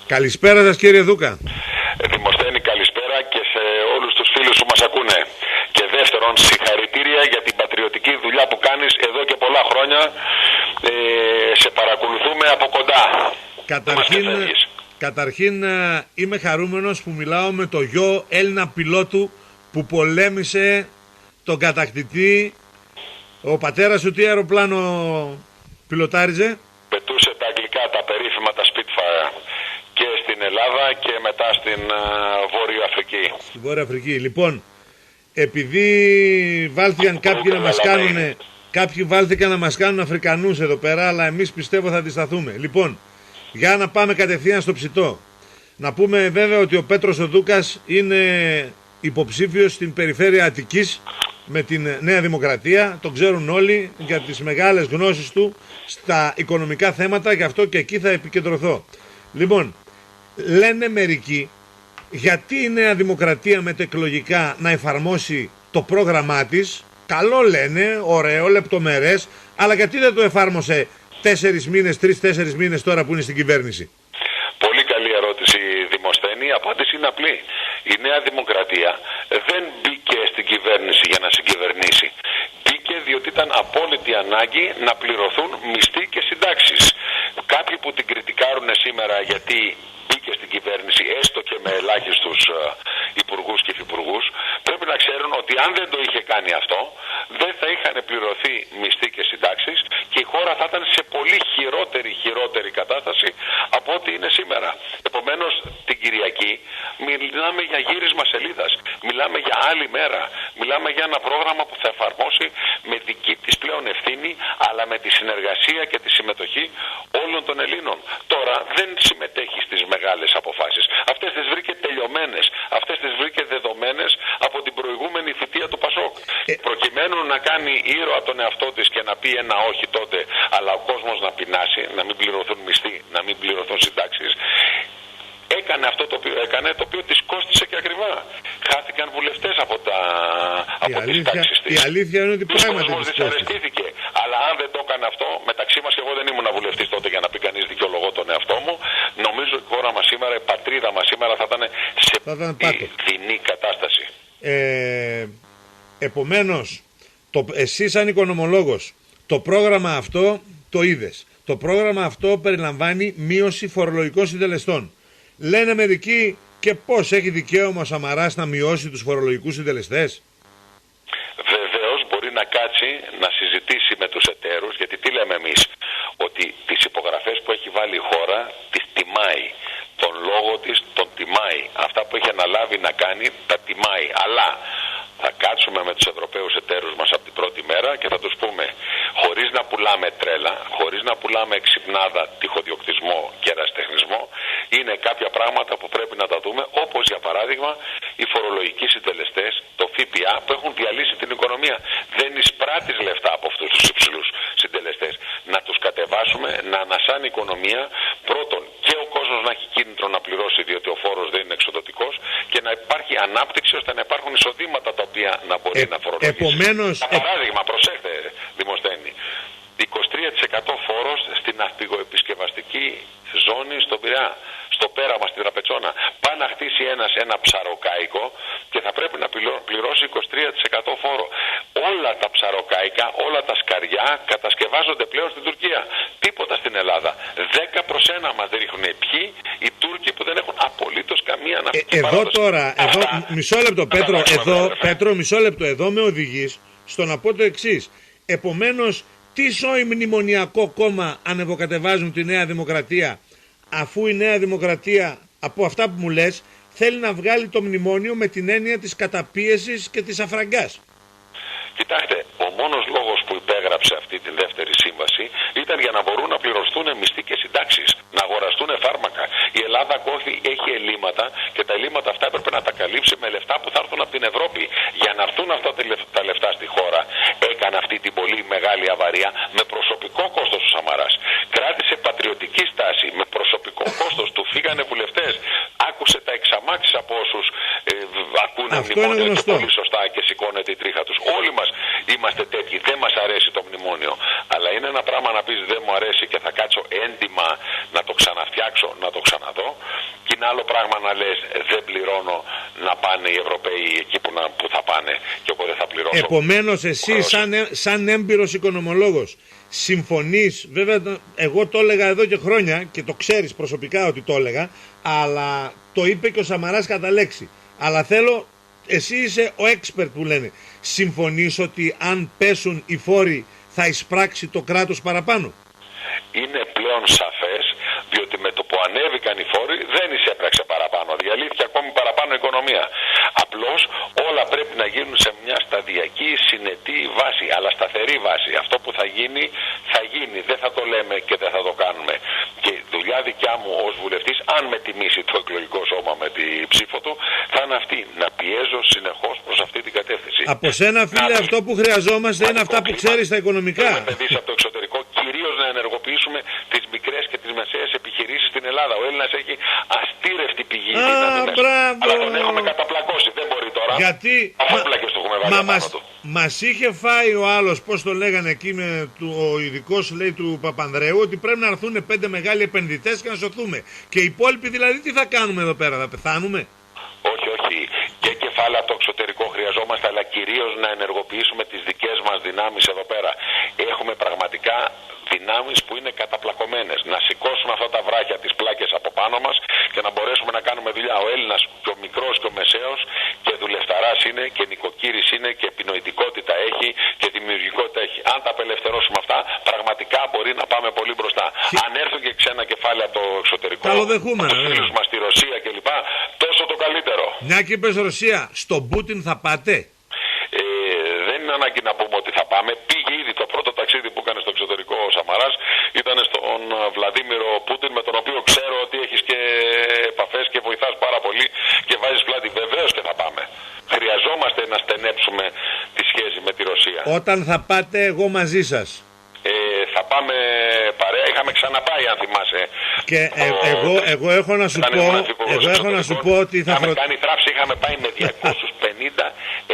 Καλησπέρα σας κύριε Δούκα. Δημοσθένη, καλησπέρα και σε όλους τους φίλους που μας ακούνε. Και δεύτερον, συγχαρητήρια για την πατριωτική δουλειά που κάνεις εδώ και πολλά χρόνια. Σε παρακολουθούμε από κοντά. Καταρχήν είμαι χαρούμενος που μιλάω με το γιο Έλληνα πιλότου που πολέμησε τον κατακτητή. Ο πατέρας σου τι αεροπλάνο πιλοτάριζε? Πετούσε τα αγγλικά, τα περίφημα, τα Spitfire, και στην Ελλάδα και μετά στην Βόρεια Αφρική. Στη Βόρεια Αφρική. Λοιπόν, επειδή βάλθηκαν κάποιοι βάλθηκαν να μας κάνουν Αφρικανούς εδώ πέρα, αλλά εμείς πιστεύω θα αντισταθούμε. Λοιπόν, για να πάμε κατευθείαν στο ψητό. Να πούμε βέβαια ότι ο Πέτρος ο Δούκας είναι υποψήφιος στην περιφέρεια Αττικής με την Νέα Δημοκρατία. Το ξέρουν όλοι για τις μεγάλες γνώσεις του στα οικονομικά θέματα, γι' αυτό και εκεί θα επικεντρωθώ. Λοιπόν, λένε μερικοί γιατί η Νέα Δημοκρατία μετεκλογικά να εφαρμόσει το πρόγραμμά της. Καλό λένε, ωραίο, λεπτομερές, αλλά γιατί δεν το εφάρμοσε 3-4 μήνες τώρα που είναι στην κυβέρνηση? Πολύ καλή ερώτηση, Δημοσθένη. Η απάντηση είναι απλή. Η Νέα Δημοκρατία δεν μπήκε στην κυβέρνηση για να συγκυβερνήσει. Μπήκε διότι ήταν απόλυτη ανάγκη να πληρωθούν μισθοί και συντάξεις. Κάποιοι που την κριτικάρουν σήμερα γιατί μπήκε στην κυβέρνηση, έστω και με ελάχιστους υπουργούς και υφυπουργούς, πρέπει να ξέρουν ότι αν δεν το είχε κάνει αυτό, δεν θα είχαν πληρωθεί μισθοί και συντάξεις και η χώρα θα ήταν σε πολύ χειρότερη κατάσταση από ό,τι είναι σήμερα. Επομένως, την Κυριακή μιλάμε για γύρισμα σελίδας, μιλάμε για άλλη μέρα, μιλάμε για ένα πρόγραμμα που θα εφαρμόσει με δική της πλέον ευθύνη, αλλά με τη συνεργασία και τη συμμετοχή όλων των Ελλήνων. Τώρα δεν συμμετέχει στις μεγάλες αποφάσεις. Αυτές τις βρήκε τελειωμένες, αυτές τις βρήκε δεδομένες από την προηγούμενη θητεία του Πασόκ. Προκειμένου να κάνει ήρωα τον εαυτό της και να πει ένα όχι τότε, αλλά ο κόσμος να πεινάσει, να μην πληρωθούν μισθοί, να μην πληρωθούν συντάξεις, έκανε αυτό το οποίο έκανε, το οποίο της κόστισε και ακριβά. Χάθηκαν βουλευτές από τις τάξεις της. Η αλήθεια είναι ότι πράγματι της δυσαρεστήθηκε. Αλλά αν δεν το έκανε αυτό, μεταξύ μας, και εγώ δεν ήμουν βουλευτής τότε για να πει κανείς δικαιολογώ τον εαυτό μου, νομίζω η χώρα μας σήμερα, η πατρίδα μας σήμερα θα ήταν σε δεινή κατάσταση. Επομένως, εσύ σαν οικονομολόγος, το πρόγραμμα αυτό το είδες. Το πρόγραμμα αυτό περιλαμβάνει μείωση φορολογικών συντελεστών. Λένε μερικοί, και πώς έχει δικαίωμα ο Σαμαράς να μειώσει τους φορολογικούς συντελεστές? Βεβαίως μπορεί να κάτσει να συζητήσει με τους εταίρους, γιατί τι λέμε εμείς, ότι τις υπογραφές που έχει βάλει η χώρα τις τιμάει, τον λόγο της τον τιμάει, αυτά που έχει αναλάβει να κάνει τα τιμάει, αλλά θα κάτσουμε με τους Ευρωπαίους εταίρους μας από την πρώτη μέρα και θα τους πούμε, χωρίς να πουλάμε τρέλα, χωρίς να πουλάμε εξυπνάδα, τυχοδιοκτισμό και ερασιτεχνισμό, είναι κάποια πράγματα που πρέπει να τα δούμε, όπως για παράδειγμα οι φορολογικοί συντελεστές, το ΦΠΑ, που έχουν διαλύσει την οικονομία. Δεν εισπράττεις λεφτά από αυτούς τους υψηλούς συντελεστές. Να τους κατεβάσουμε, να ανασάνει η οικονομία, πρώτον, και ο κόσμος να έχει κίνητρο να πληρώσει, διότι ο φόρος δεν είναι εξοδοτικός, και να υπάρχει ανάπτυξη ώστε να υπάρχουν εισοδήματα τα οποία να μπορεί να φορολογήσει. Επομένως, για παράδειγμα, προσέχτε, Δημοσθένη, 23% φόρος στην ναυπηγοεπισκευαστική ζώνη στον Πειραιά, στο πέραμα στην Τραπετσόνα. Πάει να χτίσει ένα ψαροκάικο και θα πρέπει να πληρώσει 23% φόρο. Όλα τα ψαροκάικα, όλα τα σκαριά κατασκευάζονται πλέον στην Τουρκία. Τίποτα στην Ελλάδα. 10/1 μας ρίχνουν ποιοι οι Τούρκοι που δεν έχουν απολύτως καμία ναυτική παράδοση. Μισό λεπτό, Πέτρο, μισό λεπτό. Εδώ με οδηγείς στο να πω το εξής. Επομένως, τι σόι μνημονιακό κόμμα ανεβοκατεβάζουν τη Νέα Δημοκρατία, αφού η Νέα Δημοκρατία, από αυτά που μου λες, θέλει να βγάλει το μνημόνιο με την έννοια της καταπίεσης και της αφραγκάς? Κοιτάξτε, ο μόνος λόγος που υπέγραψε αυτή τη δεύτερη σύμβαση ήταν για να μπορούν να πληρωθούν μισθοί και συντάξεις, να αγοραστούν φάρμακα. Η Ελλάδα ακόμη έχει ελλείμματα και τα ελλείμματα αυτά έπρεπε να τα καλύψει με λεφτά που θα έρθουν από την Ευρώπη. Για να έρθουν αυτά τα λεφτά στη χώρα, έκανε αυτή την πολύ μεγάλη αβαρία με προσωπικό κόστος ο Σαμαράς. Κράτησε πατριωτική στάση με προσωπικό κόστος, του φύγανε βουλευτές. Άκουσε τα εξαμάξεις από όσους ακούνε μνημόνιο και πολύ σωστά και σηκώνεται η τρίχα τους. Όλοι μας είμαστε τέτοιοι, δεν μας αρέσει το μνημόνιο. Αλλά είναι ένα πράγμα να πεις δεν μου αρέσει και θα κάτσω έντιμα να το ξαναφτιάξω, να το ξαναδώ. Είναι άλλο πράγμα να λες δεν πληρώνω να πάνε οι Ευρωπαίοι εκεί που θα πάνε και εγώ δεν θα πληρώσω. Επομένως εσύ σαν έμπειρος οικονομολόγος συμφωνείς, βέβαια εγώ το έλεγα εδώ και χρόνια και το ξέρεις προσωπικά ότι το έλεγα, αλλά το είπε και ο Σαμαράς κατά λέξη. Αλλά θέλω, εσύ είσαι ο expert που λένε, συμφωνείς ότι αν πέσουν οι φόροι θα εισπράξει το κράτος παραπάνω? Είναι πλέον σαφές, διότι με το που ανέβηκαν οι φόροι δεν εισέπραξε παραπάνω, διαλύθηκε ακόμη παραπάνω η οικονομία. Απλώς όλα πρέπει να γίνουν σε μια σταδιακή, συνετή βάση, αλλά σταθερή βάση. Αυτό που θα γίνει, θα γίνει. Δεν θα το λέμε και δεν θα το κάνουμε. Και δουλειά δικιά μου ως βουλευτής, αν με τιμήσει το εκλογικό σώμα με τη ψήφο του, θα είναι αυτή. Να πιέζω συνεχώς προς αυτή την κατεύθυνση. Από σένα, φίλε, αυτό που χρειαζόμαστε είναι αυτά που ξέρεις στα οικονομικά. Να επενδύσει από το εξωτερικό, κυρίως να ενεργοποιήσουμε τις μικρές και τις μεσαίες επιχειρήσεις στην Ελλάδα. Ο Έλληνας έχει αστήρευτη πηγή δύναμης. Αλλά τον έχουμε καταπλακώσει. Δεν μπορεί τώρα. Γιατί μας είχε φάει ο άλλος, πώς το λέγανε εκεί, ο ειδικός λέει του Παπανδρέου, ότι πρέπει να έρθουν 5 μεγάλοι επενδυτές και να σωθούμε. Και οι υπόλοιποι δηλαδή τι θα κάνουμε εδώ πέρα, θα πεθάνουμε? Όχι, όχι. Και κεφάλαια από το εξωτερικό χρειαζόμαστε, αλλά κυρίως να ενεργοποιήσουμε τις δικές μας δυνάμεις εδώ πέρα. Έχουμε πραγματικά δυνάμεις που είναι καταπλακωμένες. Να σηκώσουμε αυτά τα βράχια, τις πλάκες από πάνω μας και να μπορέσουμε να κάνουμε δουλειά. Ο Έλληνας και ο μικρός και ο μεσαίος και δουλευταράς είναι και νοικοκύρης είναι και επινοητικότητα έχει και δημιουργικότητα έχει. Αν τα απελευθερώσουμε αυτά, πραγματικά μπορεί να πάμε πολύ μπροστά. Αν έρθουν και ξένα κεφάλαια από το εξωτερικό, καλοδεχούμενα, τους φίλους μας στη Ρωσία κλπ., τόσο το καλύτερο. Μια και είπες Ρωσία, στον Πούτιν θα πάτε? Δεν είναι ανάγκη να πούμε ότι θα πάμε. Πήγε ήδη το πρώτο ταξίδι που έκανε στο εξωτερικό ο Σαμαράς, ήταν στον Βλαντίμιρο Πούτιν, με τον οποίο ξέρω ότι έχεις και επαφές και βοηθάς πάρα πολύ και βάζεις πλάτη. Βεβαίως και θα πάμε. Χρειαζόμαστε να στενέψουμε τη σχέση με τη Ρωσία. Όταν θα πάτε, εγώ μαζί σας. Θα πάμε παρέα, είχαμε ξαναπάει αν θυμάσαι. Και εγώ έχω να σου πω, ότι θα είχαμε κάνει θράψη, είχαμε πάει με 250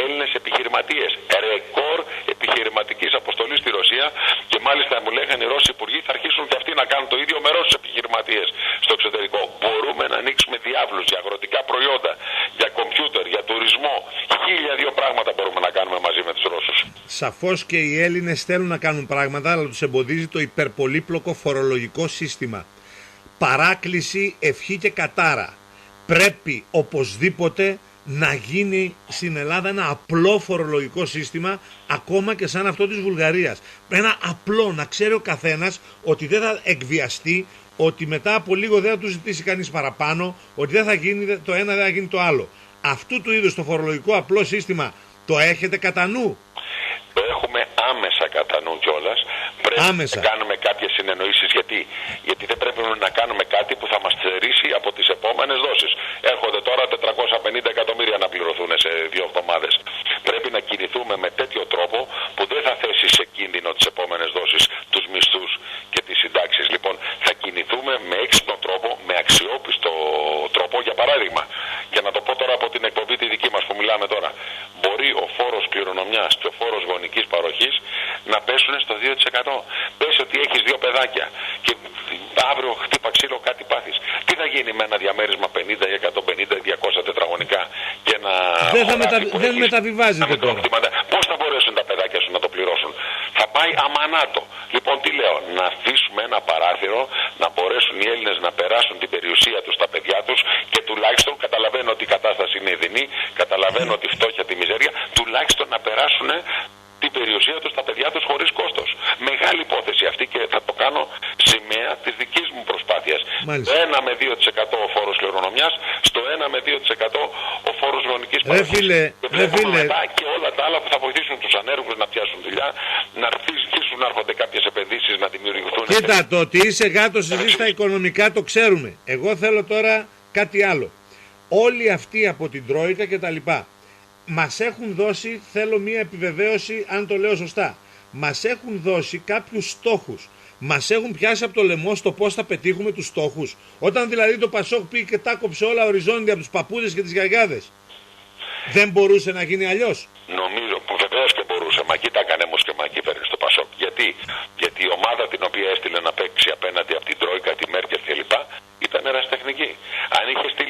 Έλληνες επιχειρηματίες. Ρεκόρ επιχειρηματικής αποστολής στη Ρωσία και μάλιστα μου λέγανε οι Ρώσοι υπουργοί θα αρχίσουν και αυτοί να κάνουν το ίδιο με Ρώσους επιχειρηματίες στο εξωτερικό. Μπορούμε να ανοίξουμε διάβλους για αγροτικά προϊόντα, για κομπιούτερ, για τουρισμό. 1002 πράγματα μπορούμε να κάνουμε μαζί με τους Ρώσους. Σαφώς και οι Έλληνες θέλουν να κάνουν πράγματα, αλλά τους εμποδίζει το υπερπολύπλοκο φορολογικό σύστημα. Παράκληση, ευχή και κατάρα. Πρέπει οπωσδήποτε να γίνει στην Ελλάδα ένα απλό φορολογικό σύστημα, ακόμα και σαν αυτό της Βουλγαρίας. Ένα απλό, να ξέρει ο καθένας ότι δεν θα εκβιαστεί, ότι μετά από λίγο δεν θα του ζητήσει κανείς παραπάνω, ότι δεν θα γίνει το ένα, δεν θα γίνει το άλλο. Αυτού του είδους το φορολογικό απλό σύστημα το έχετε κατά νου? Το έχουμε άμεσα κατά νου κιόλας. Πρέπει να κάνουμε κάποιες συνεννοήσεις. Γιατί δεν πρέπει να κάνουμε κάτι που θα μας στερήσει από τις επόμενες δόσεις. Έρχονται τώρα 450 εκατομμύρια να πληρωθούν σε 2 εβδομάδες. Πρέπει να κινηθούμε με τέτοιο τρόπο που δεν θα θέσει σε κίνδυνο τις επόμενες δόσεις, τους μισθούς και τις συντάξεις. Λοιπόν, θα κινηθούμε με έξυπνο τρόπο, με αξιόπιστο τρόπο. Για παράδειγμα, για να το πω τώρα από την εκπομπή τη δική μας που μιλάμε τώρα, μπορεί ο φόρος κληρονομιάς και ο φόρος γονικής παροχής να πέσουν στο 2%. Πες ότι έχεις 2 παιδάκια και αύριο χτύπα ξύλο κάτι πάθεις. Τι θα γίνει με ένα διαμέρισμα 50 ή 150 ή 200 τετραγωνικά και ένα... Δεν μεταβιβάζεται τώρα. Πώς θα μπορέσουν τα παιδάκια σου να το πληρώσουν? Θα πάει αμανάτο. Λοιπόν, τι λέω, να αφήσουμε ένα παράθυρο να μπορέσουν οι Έλληνες να περάσουν την περιουσία τους στα παιδιά τους και τουλάχιστον, καταλαβαίνω ότι η κατάσταση είναι ειδηνή, καταλαβαίνω ότι η φτώχεια, τη μιζέρια, τουλάχιστον να περάσουν την περιουσία τους στα παιδιά τους χωρίς κόστος. Μεγάλη υπόθεση αυτή και θα το κάνω σημαία της δικής μου προσπάθειας. Μάλιστα. 1 με 2% ο φόρος κληρονομιάς, στο 1 με 2% ο φόρος γονικής παροχής. Μετά και όλα τα άλλα που θα βοηθήσουν τους ανέργους να πιάσουν δουλειά, να αρχίσουν να έρχονται κάποιες επενδύσεις, να δημιουργηθούν. Κοίτα, το ότι είσαι γάτος εσύ στα οικονομικά το ξέρουμε. Εγώ θέλω τώρα κάτι άλλο. Όλοι αυτοί από την Τρόικα και τα λοιπά μας έχουν δώσει, θέλω μία επιβεβαίωση αν το λέω σωστά, μας έχουν δώσει κάποιους στόχους. Μας έχουν πιάσει από το λαιμό στο πώς θα πετύχουμε τους στόχους. Όταν δηλαδή το Πασόκ πήγε και τα κόψε όλα οριζόντια από τους παππούδες και τις γιαγιάδες. Δεν μπορούσε να γίνει αλλιώς? Νομίζω που βεβαίως και μπορούσε. Μα εκεί τα έκανε όμως και μα φέρνει στο Πασόκ. Γιατί η ομάδα την οποία έστειλε να παίξει απέναντι από την Τρόικα, τη Μέρκελ κλπ. Ήταν ερασιτεχνική. Αν είχε στείλει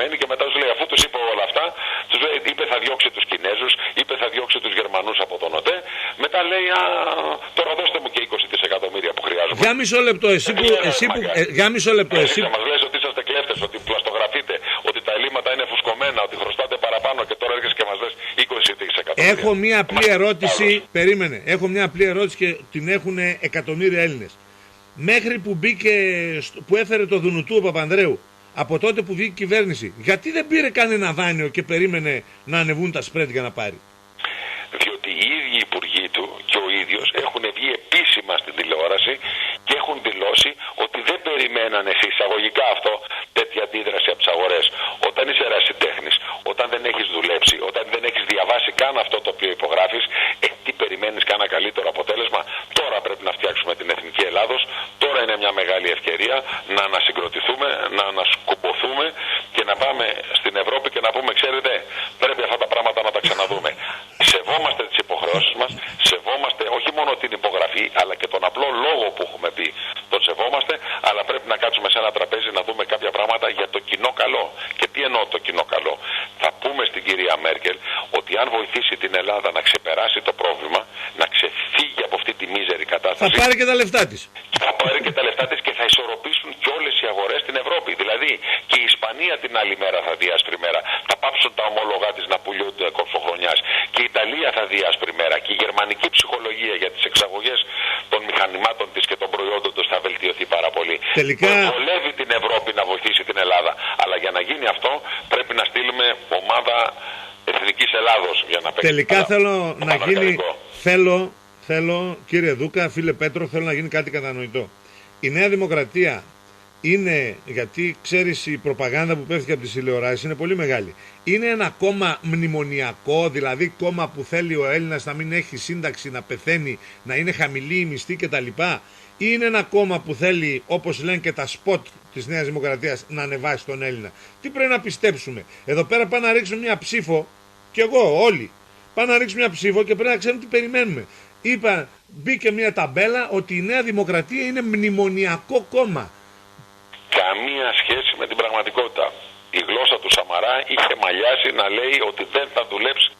συγκεκριμένοι και μετά τους λέει, αφού τους είπε όλα αυτά, τους λέει, είπε θα διώξει τους Κινέζους, είπε θα διώξει τους Γερμανούς από τον ΟΤΕ, μετά λέει, τώρα δώστε μου και 20 δισεκατομμύρια που χρειάζομαι. Για μισό λεπτό, εσύ μας λες ότι είσαστε κλέφτες, ότι πλαστογραφείτε, ότι τα ελλείμματα είναι φουσκωμένα, ότι χρωστάτε παραπάνω και τώρα έρχεσαι και μας λες 20 δισεκατομμύρια. Έχω μια απλή ερώτηση, περίμενε, έχω μια απλή ερώτηση και την έχουν εκατομμύρια Έλληνες. Μέχρι που που έφερε το Δουνουτού ο Παπανδρέου, από τότε που βγήκε η κυβέρνηση, γιατί δεν πήρε κανένα δάνειο και περίμενε να ανεβούν τα σπρέντ για να πάρει? Διότι οι ίδιοι υπουργοί του και ο ίδιος έχουν βγει επίσημα στην τηλεόραση και έχουν δηλώσει ότι δεν περιμένανε σε εισαγωγικά αυτό τέτοια αντίδραση από τις αγορές. Όταν είσαι ερασιτέχνης, όταν δεν έχεις δουλέψει, όταν δεν έχεις διαβάσει καν αυτό το οποίο υπογράφεις, τι περιμένεις κανένα καλύτερο αποτέλεσμα? Τώρα πρέπει να φτιάξουμε την Εθνική Ελλάδος, τώρα είναι μια μεγάλη ευκαιρία να ανασυγκροτηθούμε, να ανασκουμποθούμε και να πάμε στην Ευρώπη και να πούμε, ξέρετε, πρέπει αυτά τα πράγματα να τα ξαναδούμε. Σεβόμαστε τις υποχρεώσεις μας, σεβόμαστε όχι μόνο την υπογραφή, αλλά και τον απλό λόγο που έχουμε πει. Τον σεβόμαστε, αλλά πρέπει να κάτσουμε σε ένα τραπέζι να δούμε κάποια πράγματα για το κοινό καλό. Και τι εννοώ το κοινό καλό? Θα πούμε στην κυρία Μέρκελ ότι αν βοηθήσει την Ελλάδα να ξεπεράσει το πρόβλημα, να ξεφύγει από αυτή τη μίζερη κατάσταση, θα πάρει και τα λεφτά της. Θα πάρει και τα λεφτά της και θα ισορροπήσουν και όλες οι αγορές στην Ευρώπη. Δηλαδή και η Ισπανία την άλλη μέρα θα δει άσπρη μέρα. Θα πάψουν τα ομόλογά της να πουλούνται κοψοχρονιάς. Και η Ιταλία θα δει άσπρη μέρα. Και η γερμανική ψυχολογία για τις εξαγωγές των μηχανημάτων της και των προϊόντων τους θα βελτιωθεί πάρα πολύ. Τελικά βολεύει την Ευρώπη να βοηθήσει την Ελλάδα. Αλλά για να γίνει αυτό πρέπει να στείλουμε ομάδα Εθνικής Ελλάδος για να παίξει. Τελικά θέλω να γίνει. Θέλω, κύριε Δούκα, φίλε Πέτρο, θέλω να γίνει κάτι κατανοητό. Η Νέα Δημοκρατία είναι, γιατί ξέρεις η προπαγάνδα που πέφτει από τις τηλεοράσεις είναι πολύ μεγάλη. Είναι ένα κόμμα μνημονιακό, δηλαδή κόμμα που θέλει ο Έλληνας να μην έχει σύνταξη, να πεθαίνει, να είναι χαμηλή η μισθή κτλ. Ή είναι ένα κόμμα που θέλει, όπως λένε και τα σποτ της Νέας Δημοκρατίας, να ανεβάσει τον Έλληνα? Τι πρέπει να πιστέψουμε? Εδώ πέρα πάνε να ρίξουν μια ψήφο, και εγώ όλοι, πάνε να ρίξουν μια ψήφο και πρέπει να ξέρουμε τι περιμένουμε. Μπήκε μια ταμπέλα ότι η Νέα Δημοκρατία είναι μνημονιακό κόμμα. Καμία σχέση με την πραγματικότητα. Η γλώσσα του Σαμαρά είχε μαλλιάσει να λέει ότι δεν θα δουλέψει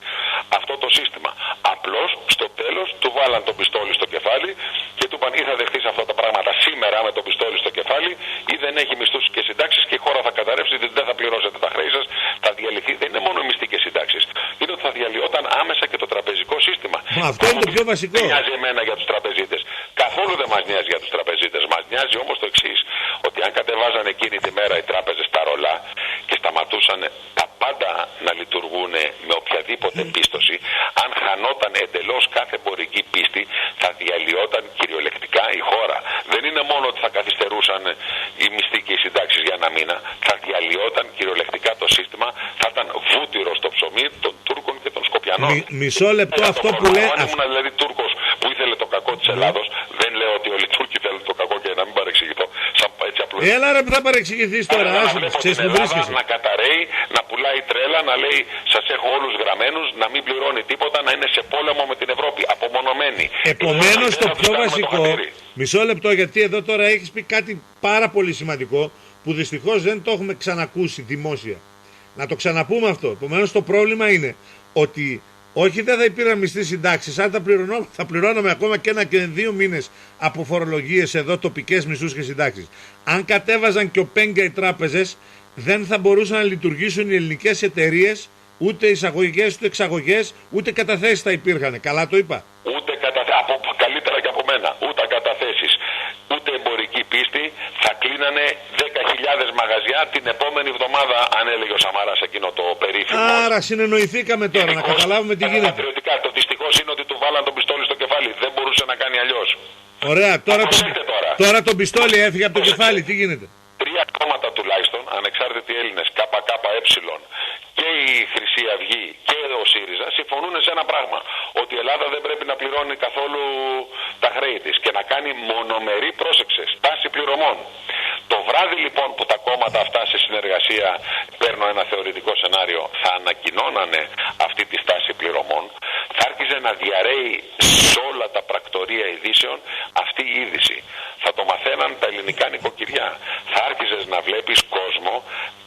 αυτό το σύστημα. Απλώς στο τέλος του βάλαν το πιστόλι στο κεφάλι και του είπαν ή θα δεχτείς αυτά τα πράγματα σήμερα με το πιστόλι στο κεφάλι ή δεν έχει μισθούς και συντάξεις και η χώρα θα καταρρεύσει, δεν θα πληρώσετε τα χρέη σας, θα διαλυθεί. Δεν είναι μόνο μισθοί και συντάξεις. Είναι ότι θα διαλυόταν άμεσα και το τραπεζικό σύστημα. Αυτό είναι το πιο βασικό. Δεν νοιάζει εμένα για τους τραπεζίτες. Καθόλου δεν μας νοιάζει για τους τραπεζίτες. Μας νοιάζει όμως το εξής, ότι αν κατεβάζανε εκείνη τη μέρα οι τράπεζες τα ρολά και σταματούσαν τα πάντα να λειτουργούν με οποιαδήποτε πίστοση, αν χανόταν εντελώς κάθε εμπορική πίστη, θα διαλυόταν κυριολεκτικά η χώρα. Δεν είναι μόνο ότι θα καθυστερούσαν οι μισθοί και οι συντάξεις για ένα μήνα, θα διαλυόταν κυριολεκτικά το σύστημα, θα ήταν βούτυρο στο ψωμί των Τούρκων και των Σκοπιανών. Μισό λεπτό αυτό που λέει. Αν ήμουν δηλαδή Τούρκος που ήθελε το κακό της Ελλάδος, δεν λέω ότι όλοι οι Τούρκοι θέλουν το κακό και να μην παρεξηγηθώ. Έλα ρε που θα παρεξηγηθείς τώρα, ξέρεις που βρίσκεσαι. Να καταραίει, να πουλάει τρέλα, να λέει σας έχω όλους γραμμένους, να μην πληρώνει τίποτα, να είναι σε πόλεμο με την Ευρώπη, απομονωμένη. Επομένως το πιο βασικό, μισό λεπτό, γιατί εδώ τώρα έχεις πει κάτι πάρα πολύ σημαντικό που δυστυχώς δεν το έχουμε ξανακούσει δημόσια. Να το ξαναπούμε αυτό. Επομένως το πρόβλημα είναι ότι όχι δεν θα υπήρχαν μισθοί συντάξεις, αν θα πληρώναμε ακόμα και 1 και 2 μήνες από φορολογίες εδώ τοπικές μισθούς και συντάξεις. Αν κατέβαζαν και οπέγγα οι τράπεζες, δεν θα μπορούσαν να λειτουργήσουν οι ελληνικές εταιρείες, ούτε εισαγωγικές ούτε εξαγωγές, ούτε καταθέσεις θα υπήρχαν. Καλά το είπα. Ούτε καλύτερα και από μένα. Ούτε καταθέσεις, ούτε εμπορική πίστη. Θα κλείνανε 10.000 μαγαζιά την επόμενη εβδομάδα, αν έλεγε ο Σαμαράς εκείνο το περίφημο. Άρα συνεννοηθήκαμε τώρα, να καταλάβουμε τι γίνεται. Το δυστυχώς είναι ότι του βάλαν τον πιστόλι στο κεφάλι. Δεν μπορούσε να κάνει αλλιώς. Ωραία, τώρα τον πιστόλι έφυγε από το κεφάλι. Τι γίνεται? 3 κόμματα τουλάχιστον, ανεξάρτητοι Έλληνες, ΚΚΕ και η Χρυσή Αυγή και ο ΣΥΡΙΖΑ, συμφωνούν σε ένα πράγμα. Ότι η Ελλάδα δεν πρέπει να πληρώνει καθόλου τα χρέη της και να κάνει μονομερή, πρόσεξε, στάση πληρωμών. Το βράδυ λοιπόν που τα κόμματα αυτά σε συνεργασία, παίρνω ένα θεωρητικό σενάριο, θα ανακοινώνανε αυτή τη στάση πληρωμών, θα άρχιζε να διαρρέει σε όλα τα πρακτορεία ειδήσεων αυτή η είδηση. Θα το μαθαίναν τα ελληνικά νοικοκυριά. Θα άρχιζες να βλέπεις κόσμο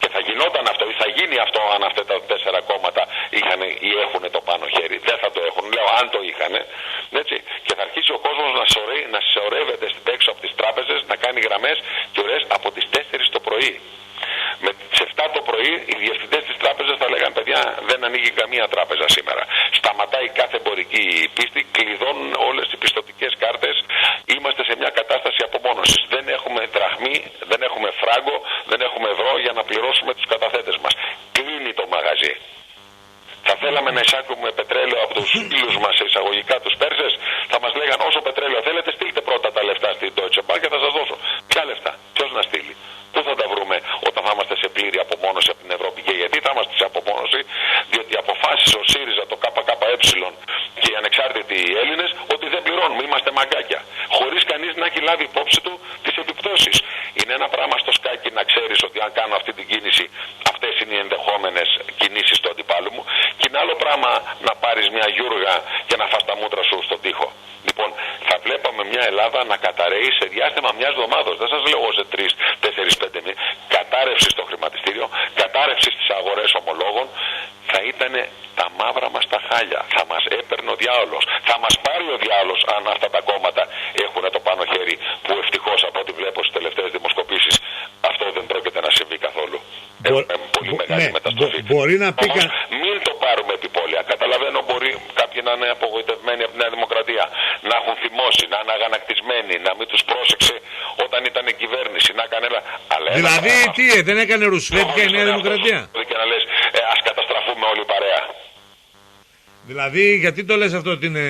και θα γινόταν αυτό ή θα αυτό αν αυτά τα 4 κόμματα είχαν ή έχουν το πάνω χέρι. Δεν θα το έχουν. Λέω αν το είχαν. Έτσι. Και θα αρχίσει ο κόσμος να σωρεύεται έξω από τις τράπεζες, να κάνει γραμμές και ώρες από τις 4 το πρωί. Με τις 7 το πρωί οι διευθυντές της τράπεζας θα λέγανε παιδιά δεν ανοίγει καμία τράπεζα σήμερα. Σταματάει κάθε εμπορική πίστη, κλειδώνουν όλες οι πιστωτικές κάρτες. Είμαστε σε μια κατάσταση απομόνωσης. Δεν έχουμε δραχμή, δεν έχουμε φράγκο, δεν έχουμε ευρώ για να πληρώσουμε τους καταθέτες μας. Κλείνει το μαγαζί. Θα θέλαμε να εισάγουμε πετρέλαιο από τους φίλους μας εισαγωγικά τους Πέρσες. Θα μας λέγαν όσο πετρέλαιο θέλετε στείλτε πρώτα τα λεφτά στην Deutsche Bank και θα σας δώσω. Ποια λεφτά, ποιος να στείλει. Πού θα τα βρούμε όταν θα είμαστε σε πλήρη απομόνωση από την Ευρώπη. Και γιατί θα είμαστε σε απομόνωση, διότι αποφάσισε ο ΣΥΡΙΖΑ, το ΚΚΕ και οι ανεξάρτητοι Έλληνες ότι δεν πληρώνουμε, είμαστε μαγκάκια. Χωρίς κανείς να έχει λάβει υπόψη του τις επιπτώσεις. Είναι ένα πράγμα στο σκάκι να ξέρεις ότι αν κάνω αυτή την κίνηση, αυτές είναι οι ενδεχόμενες κινήσεις του αντιπάλου μου. Και είναι άλλο πράγμα να πάρεις μια γιούργα και να φας τα μούτρα σου στον τοίχο. Λοιπόν, θα βλέπαμε μια Ελλάδα να καταραίει σε διάστημα μιας εβδομάδας. Δεν σας λέω σε 3, 4, 5 μήνες. Κατάρρευση στο χρηματιστήριο, κατάρρευση στις αγορές ομολόγων. Θα ήταν τα μαύρα μας τα χάλια. Θα μας έπαιρνε ο διάολος. Θα μας πάρει ο διάολος αν αυτά τα κόμματα έχουν το πάνω χέρι. Που ευτυχώς από ό,τι βλέπω στις τελευταίες δημοσκοπήσεις αυτό δεν πρόκειται να συμβεί καθόλου. Έχουμε πολύ μεγάλη μεταστροφή. Μπορεί να πει μην το πάρουμε επιπόλαια. Καταλαβαίνω μπορεί κάποιοι να είναι απογοητευμένοι από τη Νέα Δημοκρατία, να έχουν θυμώσει, να είναι αγανακτισμένοι, να μην τους πρόσεξε όταν ήταν η κυβέρνηση, να έκανε δηλαδή τι, δεν έκανε ρουσφέτικα η Νέα Δημοκρατία. Και να λες ας καταστραφούμε όλοι παρέα. Δηλαδή, γιατί το λες αυτό ότι είναι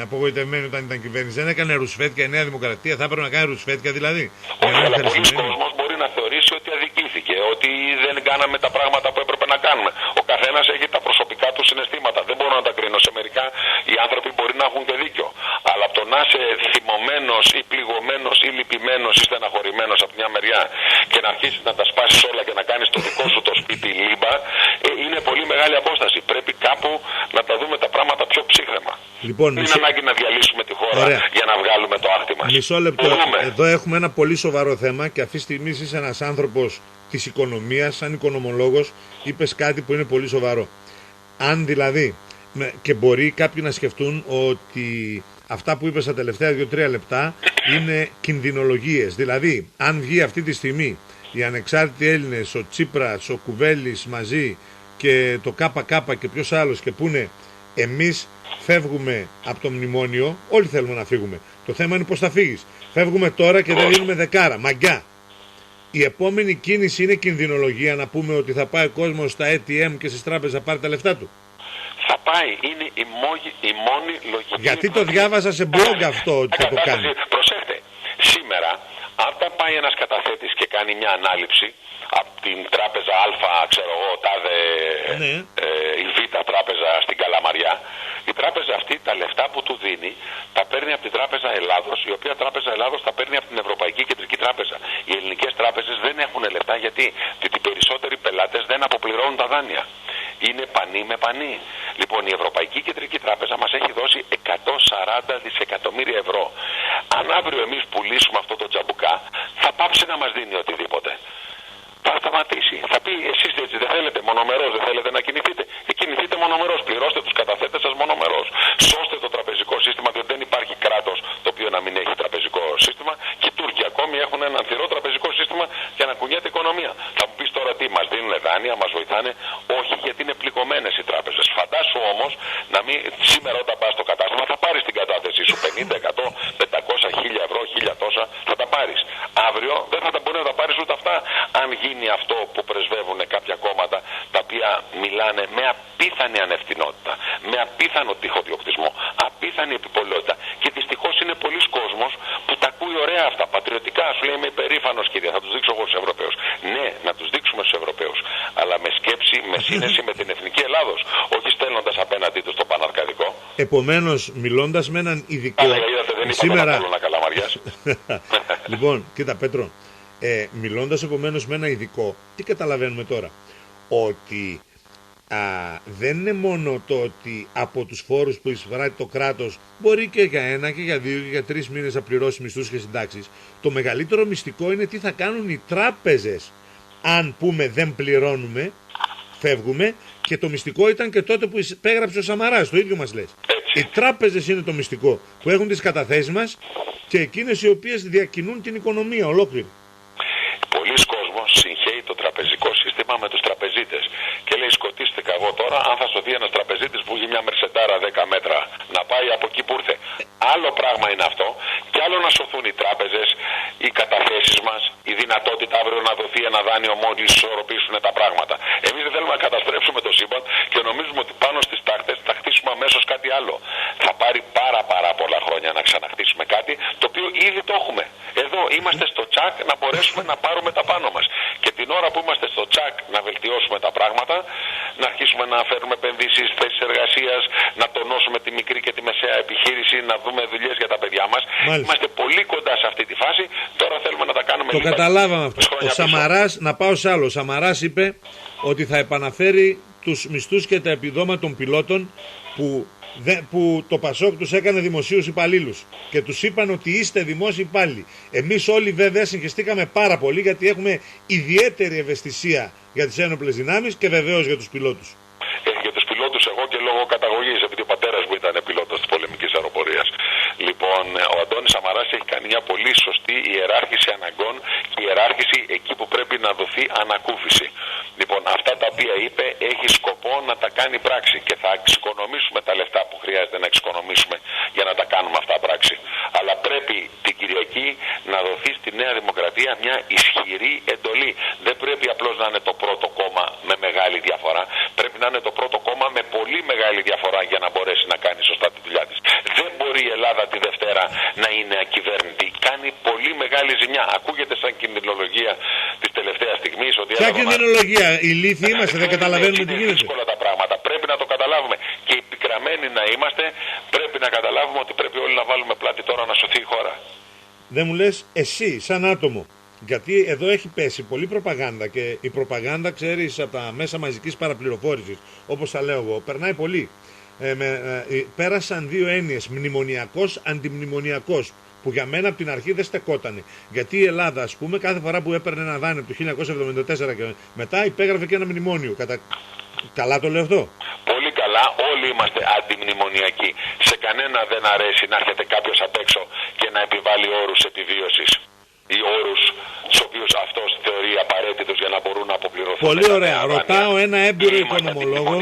απογοητευμένοι όταν ήταν κυβέρνηση, δεν έκανε ρουσφέτικα η Νέα Δημοκρατία, θα έπρεπε να κάνει ρουσφέτικα δηλαδή. Όχι, αλλά πολλοί κόσμος μπορεί να θεωρήσει ότι αδικήθηκε, ότι δεν κάναμε τα πράγματα που έπρεπε να κάνουμε. Ο καθένας έχει τα προσωπικά του συναισθήματα. Δεν μπορώ να τα κρίνω. Σε μερικά οι άνθρωποι μπορεί να έχουν και δίκιο. Αλλά από το να είσαι θυμωμένος ή πληγωμένος ή λυπημένος ή στεναχωρημένος από μια μεριά και να αρχίσεις να τα σπάσεις όλα και να κάνεις το δικό σου το σπίτι λίμπα, είναι πολύ μεγάλη απόσταση. Πρέπει κάπου να τα δούμε τα πράγματα πιο ψύχρεμα. Λοιπόν, είναι ανάγκη να διαλύσουμε τη χώρα για να βγάλουμε το άχτη μας. Μισό λεπτό. Εδώ έχουμε ένα πολύ σοβαρό θέμα και αυτή τη στιγμή είσαι ένας άνθρωπος της οικονομίας, σαν οικονομολόγος, είπες κάτι που είναι πολύ σοβαρό. Αν δηλαδή, και μπορεί κάποιοι να σκεφτούν ότι αυτά που είπες τα τελευταία 2-3 λεπτά είναι κινδυνολογίες. Δηλαδή, αν βγει αυτή τη στιγμή οι ανεξάρτητοι Έλληνες, ο Τσίπρας, ο Κουβέλης μαζί και το ΚΚ και ποιος άλλος και πούνε εμείς φεύγουμε από το μνημόνιο, όλοι θέλουμε να φύγουμε. Το θέμα είναι πώς θα φύγεις. Φεύγουμε τώρα και δεν δίνουμε δεκάρα, μαγκιά. Η επόμενη κίνηση είναι κινδυνολογία να πούμε ότι θα πάει ο κόσμος στα ATM και στις τράπεζες να πάρει τα λεφτά του. Θα πάει, είναι η μόνη λογική. Γιατί το διάβασα σε blog αυτό ότι θα το κάνει. Προσέχτε, σήμερα αν θα πάει ένας καταθέτης και κάνει μια ανάληψη από την τράπεζα Α, ξέρω εγώ, τάδε η Β τράπεζα στην Καλαμαριά, η τράπεζα αυτή τα λεφτά που του δίνει τα παίρνει από την Τράπεζα Ελλάδος, η οποία Τράπεζα Ελλάδος τα παίρνει από την Ευρωπαϊκή Κεντρική Τράπεζα. Οι ελληνικές τράπεζες δεν έχουν λεφτά γιατί οι περισσότεροι πελάτες δεν αποπληρώνουν τα δάνεια. Είναι πανί με πανί. Λοιπόν, η Ευρωπαϊκή Κεντρική Τράπεζα μας έχει δώσει 140 δισεκατομμύρια ευρώ. Αν αύριο εμείς πουλήσουμε αυτό το τζαμπουκά, θα πάψει να μας δίνει οτιδήποτε. Θα σταματήσει. Θα πει εσείς έτσι δεν θέλετε μονομερός, δεν θέλετε να κινηθείτε. Κινηθείτε μονομερός. Πληρώστε τους καταθέτες σας μονομερός. Σώστε το τραπεζικό σύστημα, διότι δεν υπάρχει κράτος το οποίο να μην έχει τραπεζικό σύστημα. Και οι Τούρκοι ακόμη έχουν ένα ανθυρό τραπεζικό σύστημα για να κουνιέται η οικονομία. Θα μου πεις τώρα τι, μας δίνουν δάνεια, μας βοηθάνε. Όχι, γιατί είναι πληγωμένες οι τράπεζες. Φαντάσου όμως να μην σήμερα όταν πας στο κατάστημα θα πάρεις την κατάθεσή σου 50, 100, 500, 1000 ευρώ, 1000 τόσα, θα τα πάρεις. Αύριο δεν θα τα μπορεί να τα πάρεις ούτε αυτά αν γίνει αυτό που πρεσβεύουν κάποια κόμματα τα οποία μιλάνε με απίθανη ανευθυνότητα, με απίθανο τυχοδιοκτισμό, απίθανη επιπολαιότητα. Και δυστυχώς είναι πολλοί κόσμος που τα ακούει ωραία αυτά, πατριωτικά. Σου λέει είμαι υπερήφανος κύριε, θα τους δείξω εγώ στους Ευρωπαίους. Ναι, να τους δείξουμε στους Ευρωπαίους, αλλά με σκέψη, με σύνεση με την εθνική Ελλάδος, όχι στέλνοντας απέναντί τους τον Παναρκαδικό. Επομένως, μιλώντας με έναν ειδικό. Σήμερα. Λοιπόν, κοίτα Πέτρο. Μιλώντας επομένως με ένα ειδικό, τι καταλαβαίνουμε τώρα? Ότι δεν είναι μόνο το ότι από τους φόρους που εισφράττει το κράτος μπορεί και για 1 και για 2 και για 3 μήνες να πληρώσει μισθούς και συντάξεις. Το μεγαλύτερο μυστικό είναι τι θα κάνουν οι τράπεζες αν πούμε δεν πληρώνουμε φεύγουμε, και το μυστικό ήταν και τότε που υπέγραψε ο Σαμαράς, το ίδιο μας λες. Οι τράπεζες είναι το μυστικό, που έχουν τις καταθέσεις μας και εκείνες οι οποίες διακινούν την οικονομία ολόκληρη. Πολλοί κόσμος συγχαίει το τραπεζικό σύστημα με τους τραπεζίτες και λέει σκοτίστηκα εγώ τώρα αν θα σωθεί ένας τραπεζίτης που έχει μια μερσεντάρα 10 μέτρα να πάει από εκεί που ήρθε. Άλλο πράγμα είναι αυτό και άλλο να σωθούν οι τράπεζες, οι καταθέσεις μας, η δυνατότητα αύριο να δοθεί ένα δάνειο μόλις ισορροπήσουν τα πράγματα. Εμείς δεν θέλουμε να καταστρέψουμε το σύμπαν και νομίζουμε ότι πάνω στις τάχτες θα χτίσουμε αμέσως κάτι άλλο. Θα πάρει πάρα πολλά χρόνια να ξαναχτίσουμε κάτι το οποίο ήδη το έχουμε. Εδώ είμαστε στο τσακ να μπορέσουμε να πάρουμε τα πάνω μας. Και την ώρα που είμαστε στο τσακ να βελτιώσουμε τα πράγματα, να αρχίσουμε να φέρουμε επενδύσεις, θέσεις εργασίας, να τονώσουμε τη μικρή και τη μεσαία επιχείρηση, να δούμε δουλειές για τα παιδιά μας. Μάλιστα. Είμαστε πολύ κοντά σε αυτή τη φάση. Τώρα θέλουμε να τα κάνουμε. Το καταλάβαμε αυτό. Ο Σαμαράς, να πάω σε άλλο. Ο Σαμαράς είπε ότι θα επαναφέρει τους μισθούς και τα επιδόματα των πιλότων που το Πασόκ τους έκανε δημοσίους υπαλλήλους και τους είπαν ότι είστε δημόσιοι υπάλληλοι. Εμείς όλοι βέβαια συγχεστήκαμε πάρα πολύ, γιατί έχουμε ιδιαίτερη ευαισθησία για τις ένοπλες δυνάμεις και βεβαίως για τους πιλότους. Για τους πιλότους εγώ και λόγω καταγωγής, επειδή ο πατέρας μου ήταν πιλότος της πολεμικής αεροπορίας. Λοιπόν, ο Αντώνης Σαμαράς έχει κάνει μια πολύ σωστή ιεράρχηση αναγκών και ιεράρχηση εκεί που πρέπει να δοθεί ανακούφιση. Λοιπόν, αυτά τα οποία είπε έχει σκοπό να τα κάνει πράξη και θα εξοικονομήσουμε τα λεφτά που χρειάζεται να εξοικονομήσουμε για να τα κάνουμε αυτά πράξη. Αλλά πρέπει την Κυριακή να δοθεί στη Νέα Δημοκρατία μια ισχυρή εντολή. Δεν πρέπει απλώς να είναι το πρώτο κόμμα με μεγάλη διαφορά. Πρέπει να είναι το πρώτο κόμμα με πολύ μεγάλη διαφορά για να μπορέσει να κάνει σωστά τη δουλειά της. Δεν μπορεί η Ελλάδα τη Δευτέρα να είναι ακυβέρνητη. Κάνει πολύ μεγάλη ζημιά. Ακούγεται σαν κινδυνολογία της τελευταίας στιγμής. Ποια κινδυνολογία? Οι λύθοι είμαστε, δεν καταλαβαίνουμε τι γίνεται. Είναι δύσκολα τα πράγματα. Πρέπει να το καταλάβουμε. Και επικραμμένοι να είμαστε, πρέπει να καταλάβουμε ότι πρέπει όλοι να βάλουμε πλάτη τώρα να σωθεί η χώρα. Δεν μου λες εσύ, σαν άτομο. Γιατί εδώ έχει πέσει πολλή προπαγάνδα και η προπαγάνδα, ξέρεις, από τα μέσα μαζικής παραπληροφόρησης, όπως τα λέω εγώ, περνάει πολύ. Πέρασαν δύο έννοιες, μνημονιακός, αντιμνημονιακός, που για μένα από την αρχή δεν στεκότανε. Γιατί η Ελλάδα, ας πούμε, κάθε φορά που έπαιρνε ένα δάνειο από το 1974 και μετά υπέγραφε και ένα μνημόνιο. Καλά το λέω αυτό? Πολύ καλά, όλοι είμαστε αντιμνημονιακοί. Σε κανένα δεν αρέσει να έρχεται κάποιος απ' έξω και να επιβάλλει όρους επιβίωσης. Οι όρους τους οποίους αυτός θεωρεί απαραίτητος για να μπορούν να αποπληρωθούν. Πολύ ωραία. Ρωτάω ένα έμπειρο οικονομολόγο.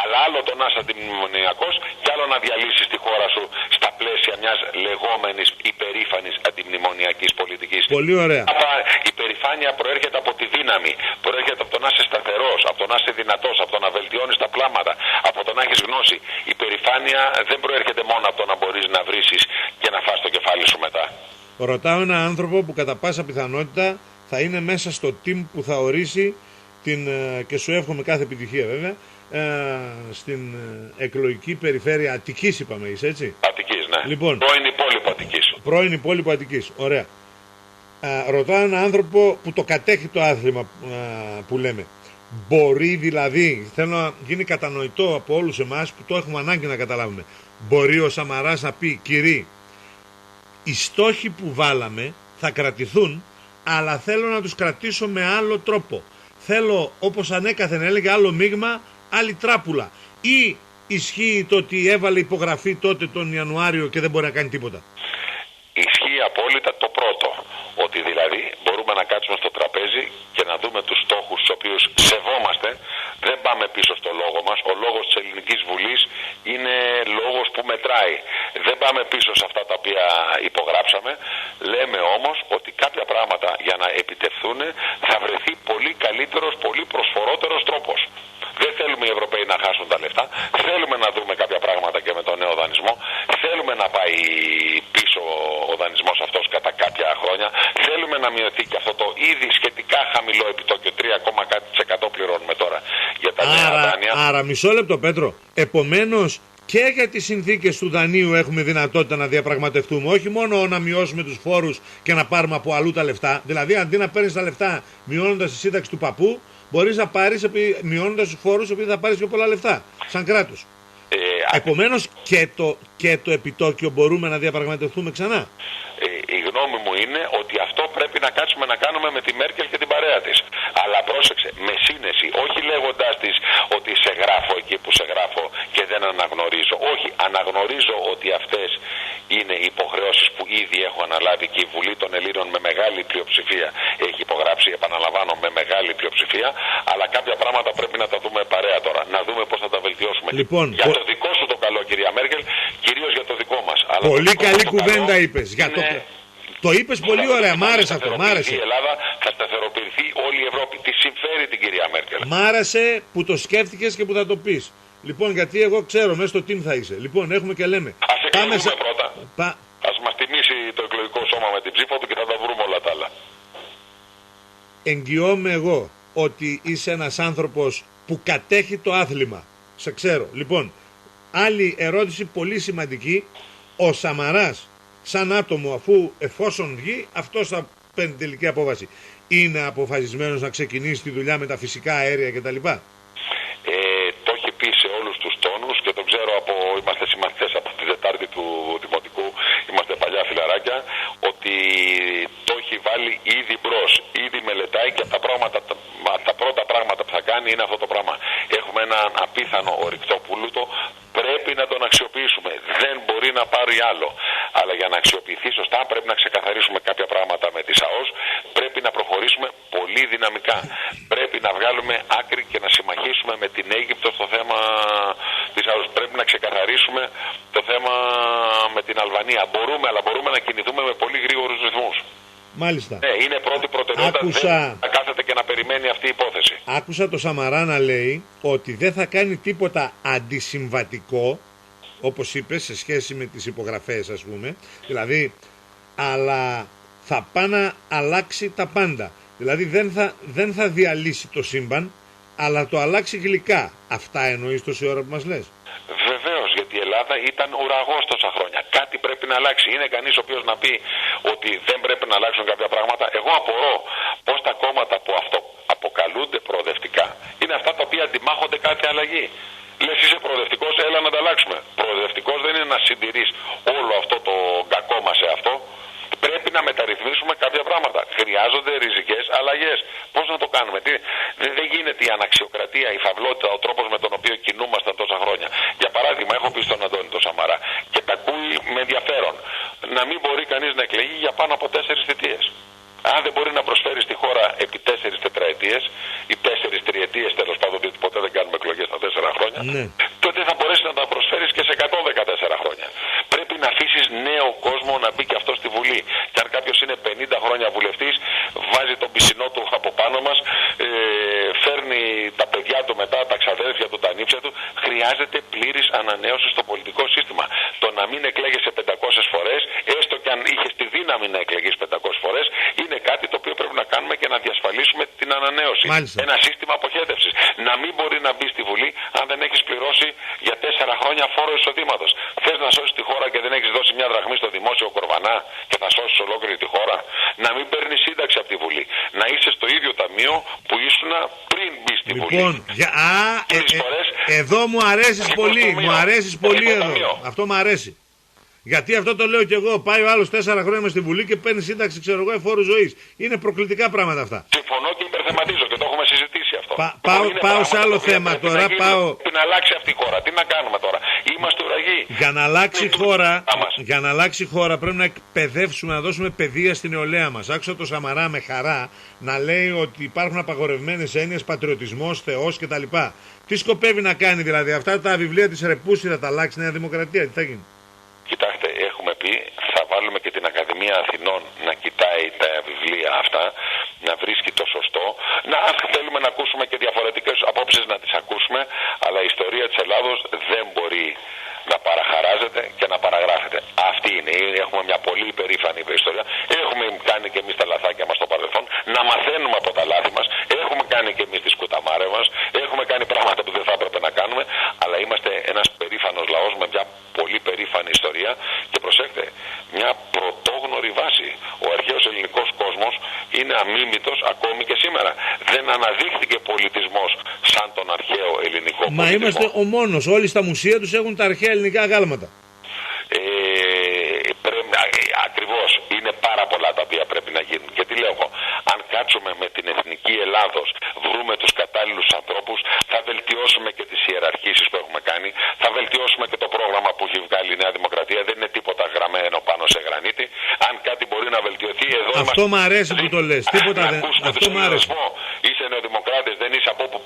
Αλλά άλλο το να είσαι αντιμνημονιακός και άλλο να διαλύσεις τη χώρα σου στα πλαίσια μιας λεγόμενης υπερήφανης αντιμνημονιακής πολιτικής. Πολύ ωραία. Η υπερηφάνεια προέρχεται από τη δύναμη, προέρχεται από το να είσαι σταθερός, από το να είσαι δυνατός, από το να βελτιώνεις τα πλάματα, από το να έχεις γνώση. Η υπερηφάνεια δεν προέρχεται μόνο από το να μπορείς να βρήσεις και να φας το κεφάλι σου μετά. Ρωτάω έναν άνθρωπο που κατά πάσα πιθανότητα θα είναι μέσα στο team που θα ορίσει και σου εύχομαι κάθε επιτυχία βέβαια, στην εκλογική περιφέρεια Αττικής, είπαμε, είσαι έτσι? Αττικής, ναι. Λοιπόν, πρώην υπόλοιπο Αττικής. Πρώην υπόλοιπο Αττικής, ωραία. Ρωτάω έναν άνθρωπο που το κατέχει το άθλημα που λέμε. Μπορεί δηλαδή, θέλω να γίνει κατανοητό από όλους εμάς που το έχουμε ανάγκη να καταλάβουμε, μπορεί ο Σαμαράς να πει, κύριοι, οι στόχοι που βάλαμε θα κρατηθούν, αλλά θέλω να τους κρατήσω με άλλο τρόπο. Θέλω, όπως ανέκαθεν έλεγε, άλλο μείγμα, άλλη τράπουλα. Ή ισχύει το ότι έβαλε υπογραφή τότε τον Ιανουάριο και δεν μπορεί να κάνει τίποτα? Ισχύει απόλυτα το πρώτο. Ότι δηλαδή μπορούμε να κάτσουμε στο τραπέζι και να δούμε τους στόχους τους οποίους σεβόμαστε. Δεν πάμε πίσω στο λόγο μας. Ο λόγος της Ελληνικής Βουλής είναι λόγος που μετράει. Δεν πάμε πίσω σε αυτά τα οποία υπογράψαμε. Λέμε όμως ότι κάποια πράγματα για να επιτευχθούν θα βρεθεί πολύ καλύτερος, πολύ προσφορότερος τρόπος. Δεν θέλουμε οι Ευρωπαίοι να χάσουν τα λεφτά. Θέλουμε να δούμε κάποια πράγματα και με τον νέο δανεισμό. Θέλουμε να πάει πίσω ο δανεισμός αυτός κατά κάποια χρόνια. Θέλουμε να μειωθεί και αυτό το ήδη σχετικά χαμηλό επιτόκιο, 3,1% πληρώνουμε τώρα για τα νέα δάνεια. Άρα μισό λεπτό, Πέτρο. Επομένως και για τις συνθήκες του δανείου έχουμε δυνατότητα να διαπραγματευτούμε. Όχι μόνο να μειώσουμε τους φόρους και να πάρουμε από αλλού τα λεφτά. Δηλαδή αντί να παίρνεις τα λεφτά μειώνοντας τη σύνταξη του παππού, μπορείς να πάρεις μειώνοντας τους φόρους επειδή θα πάρεις πιο πολλά λεφτά σαν κράτος. Επομένως και το επιτόκιο μπορούμε να διαπραγματευτούμε ξανά. Η γνώμη μου μου είναι ότι αυτό πρέπει να κάτσουμε να κάνουμε με τη Μέρκελ και την παρέα της. Αλλά πρόσεξε, με σύνεση, όχι λέγοντάς της ότι σε γράφω εκεί που σε γράφω και δεν αναγνωρίζω. Όχι, αναγνωρίζω ότι αυτές είναι οι υποχρεώσεις που ήδη έχω αναλάβει και η Βουλή των Ελλήνων με μεγάλη πλειοψηφία έχει υπογράψει, επαναλαμβάνω, με μεγάλη πλειοψηφία. Αλλά κάποια πράγματα πρέπει να τα δούμε παρέα τώρα. Να δούμε πώς θα τα βελτιώσουμε. Λοιπόν, για το δικό σου το καλό, κυρία Μέρκελ, κυρίως για το δικό μας. Αλλά πολύ καλή κουβέντα καλό είπες. είναι... Το είπες πολύ ωραία, μ' άρεσε αυτό, μ' άρεσε. Η Ελλάδα θα σταθεροποιηθεί όλη η Ευρώπη. Τι συμφέρει την κυρία Μέρκελ. Μ' άρεσε που το σκέφτηκες και που θα το πεις. Λοιπόν, γιατί εγώ ξέρω μέσα στο team θα είσαι. Λοιπόν, έχουμε και λέμε. Ας εκλεγούμε πρώτα. Ας μας τιμήσει το εκλογικό σώμα με την ψήφο του και θα τα βρούμε όλα τα άλλα. Εγγυώμαι εγώ ότι είσαι ένας άνθρωπος που κατέχει το άθλημα. Σε ξέρω. Λοιπόν, άλλη ερώτηση πολύ σημαντική. Ο Σαμαράς σαν άτομο, εφόσον βγει, αυτός θα παίρνει τελική απόφαση. Είναι αποφασισμένος να ξεκινήσει τη δουλειά με τα φυσικά αέρια κτλ. Το έχει πει σε όλους τους τόνους και το ξέρω είμαστε συμμαθητές από τη Δετάρτη του Δημοτικού, είμαστε παλιά φιλαράκια, ότι το έχει βάλει ήδη μπρος, ήδη μελετάει και τα πρώτα πράγματα που θα κάνει είναι αυτό το πράγμα. Έχουμε έναν απίθανο ορυκτό πουλούτο, πρέπει να τον αξιοποιήσουμε. Δεν μπορεί να πάρει άλλο. Αλλά για να αξιοποιηθεί σωστά πρέπει να ξεκαθαρίσουμε κάποια πράγματα με τη ΣΑΟΣ. Πρέπει να προχωρήσουμε πολύ δυναμικά. Πρέπει να βγάλουμε άκρη και να συμμαχίσουμε με την Αίγυπτο στο θέμα της ΣΑΟΣ. Πρέπει να ξεκαθαρίσουμε το θέμα με την Αλβανία. Μπορούμε, αλλά μπορούμε να κινηθούμε με πολύ γρήγορους ρυθμούς. Μάλιστα. Ναι, είναι πρώτη προτεραιότητα. Δεν θα κάθεται και να περιμένει αυτή η υπόθεση. Άκουσα το Σαμαρά να λέει ότι δεν θα κάνει τίποτα αντισυμβατικό, όπως είπε, σε σχέση με τις υπογραφές, ας πούμε. Δηλαδή, αλλά θα πάει να αλλάξει τα πάντα. Δηλαδή δεν θα διαλύσει το σύμπαν, αλλά το αλλάξει γλυκά. Αυτά εννοείς τόση ώρα που μας λες? Βεβαίως, γιατί η Ελλάδα ήταν ουραγός τόσα χρόνια. Κάτι πρέπει να αλλάξει. Είναι κανείς ο οποίος να πει ότι δεν πρέπει να αλλάξουν κάποια πράγματα? Εγώ απορώ πώς τα κόμματα που αποκαλούνται προοδευτικά είναι αυτά τα οποία αντιμάχονται κάθε αλλαγή. Λες είσαι προοδευτικός, έλα να τα αλλάξουμε. Προοδευτικός δεν είναι να συντηρείς όλο αυτό το κακό μας σε αυτό. Πρέπει να μεταρρυθμίσουμε κάποια πράγματα. Χρειάζονται ριζικές αλλαγές. Πώς να το κάνουμε? Δεν γίνεται η αναξιοκρατία, η φαυλότητα, ο τρόπος με τον οποίο κινούμασταν τόσα χρόνια. Για παράδειγμα, έχω πει στον Αντώνη το Σαμαρά και τα ακούει με ενδιαφέρον. Να μην μπορεί κανείς να εκλεγεί για πάνω από 4 θητείες. Αν δεν μπορεί να προσφέρει στη χώρα επί 4 τετραετίες ή 4 τριετίες, τέλος πάντων, διότι ποτέ δεν κάνουμε εκλογές στα 4 χρόνια, τότε θα μπορέσει να τα προσφέρει και σε 114 χρόνια. Πρέπει να αφήσεις νέο κόσμο να μπει και αυτό στη Βουλή. Και αν κάποιος είναι 50 χρόνια βουλευτής, βάζει τον πισινό του από πάνω μας, φέρνει τα παιδιά του μετά, τα ξαδέρφια του, τα νύψια του. Χρειάζεται πλήρης ανανέωση στο πολιτικό σύστημα. Το να μην εκλέγεσαι 500 φορές, έστω και αν είχες τη δύναμη να εκλεγείς 500 φορές, είναι κάτι το οποίο πρέπει να κάνουμε και να διασφαλίσουμε την ανανέωση. Μάλιστα. Ένα σύστημα αποχέτευσης. Να μην μπορεί να μπει στη Βουλή αν δεν έχεις πληρώσει για 4 χρόνια φόρο εισοδήματος. Θες να σώσεις τη χώρα και δεν έχεις δώσει μια δραχμή στο δημόσιο κορβανά και θα σώσεις ολόκληρη τη χώρα? Να μην παίρνεις σύνταξη από τη Βουλή. Να είσαι στο ίδιο ταμείο που ήσουν πριν μπει στη Βουλή. Λοιπόν, εδώ μου αρέσεις πολύ. Μου αρέσεις πολύ εδώ. Αυτό μου αρέσει. Γιατί αυτό το λέω κι εγώ. Πάει ο άλλος 4 χρόνια μες στη Βουλή και παίρνει σύνταξη, ξέρω εγώ, εφόρου ζωής. Είναι προκλητικά πράγματα αυτά. Συμφωνώ και υπερθεματίζω και το έχουμε συζητήσει αυτό. Πάω σε άλλο θέμα τώρα. Πρέπει να αλλάξει αυτή η χώρα. Τι να κάνουμε τώρα? Είμαστε ουραγοί. Για να αλλάξει η χώρα πρέπει να εκπαιδεύσουμε, να δώσουμε παιδεία στην νεολαία μας. Άκουσα το Σαμαρά με χαρά να λέει ότι υπάρχουν απαγορευμένες έννοιες, πατριωτισμός, Θεός κτλ. Τι σκοπεύει να κάνει δηλαδή? Αυτά τα βιβλία της Ρεπούση θα τα αλλάξει η Νέα Δημοκρατία? Τι θα γίνει? Κοιτάξτε, έχουμε πει, θα βάλουμε και την Ακαδημία Αθηνών να κοιτάει τα βιβλία αυτά, να βρίσκει το σωστό. Αν θέλουμε να ακούσουμε και διαφορετικές απόψεις, να τις ακούσουμε, αλλά η ιστορία της Ελλάδος δεν μπορεί να παραχαράζεται και να παραγράφεται. Αυτή είναι. Έχουμε μια πολύ υπερήφανη ιστορία. Έχουμε κάνει και εμείς τα λαθάκια μας στο παρελθόν. Να μαθαίνουμε από τα λάθη μας. Έχουμε κάνει και εμείς τις κουταμάρες μας. Έχουμε κάνει πράγματα που δεν θα έπρεπε να κάνουμε. Αλλά είμαστε ένας περήφανος λαός με μια πολύ περήφανη ιστορία. Και προσέξτε, μια πρωτόγνωρη βάση. Ο αρχαίος ελληνικός κόσμος είναι αμίμητος ακόμη και σήμερα. Δεν αναδείχθηκε πολιτισμός σαν τον αρχαίο ελληνικό πολιτισμό. Μα είμαστε ο μόνος. Όλοι στα μουσεία τους έχουν τα αρχαία ελληνικά αγάλματα. Ακριβώς. Είναι πάρα πολλά τα οποία πρέπει να γίνουν. Και τι λέω εγώ, αν κάτσουμε με την εθνική Ελλάδος, βρούμε τους κατάλληλους ανθρώπους, θα βελτιώσουμε και τις ιεραρχήσεις που έχουμε κάνει, θα βελτιώσουμε και το πρόγραμμα που έχει βγάλει η Νέα Δημοκρατία. Δεν είναι τίποτα γραμμένο πάνω σε γρανίτη. Αν κάτι μπορεί να βελτιωθεί, εδώ αυτό μ' αρέσει που το λες. Τίποτα δεν. Αυτό μ' αρέσει. Είσαι νεοδημοκράτης, δεν είσαι από όπου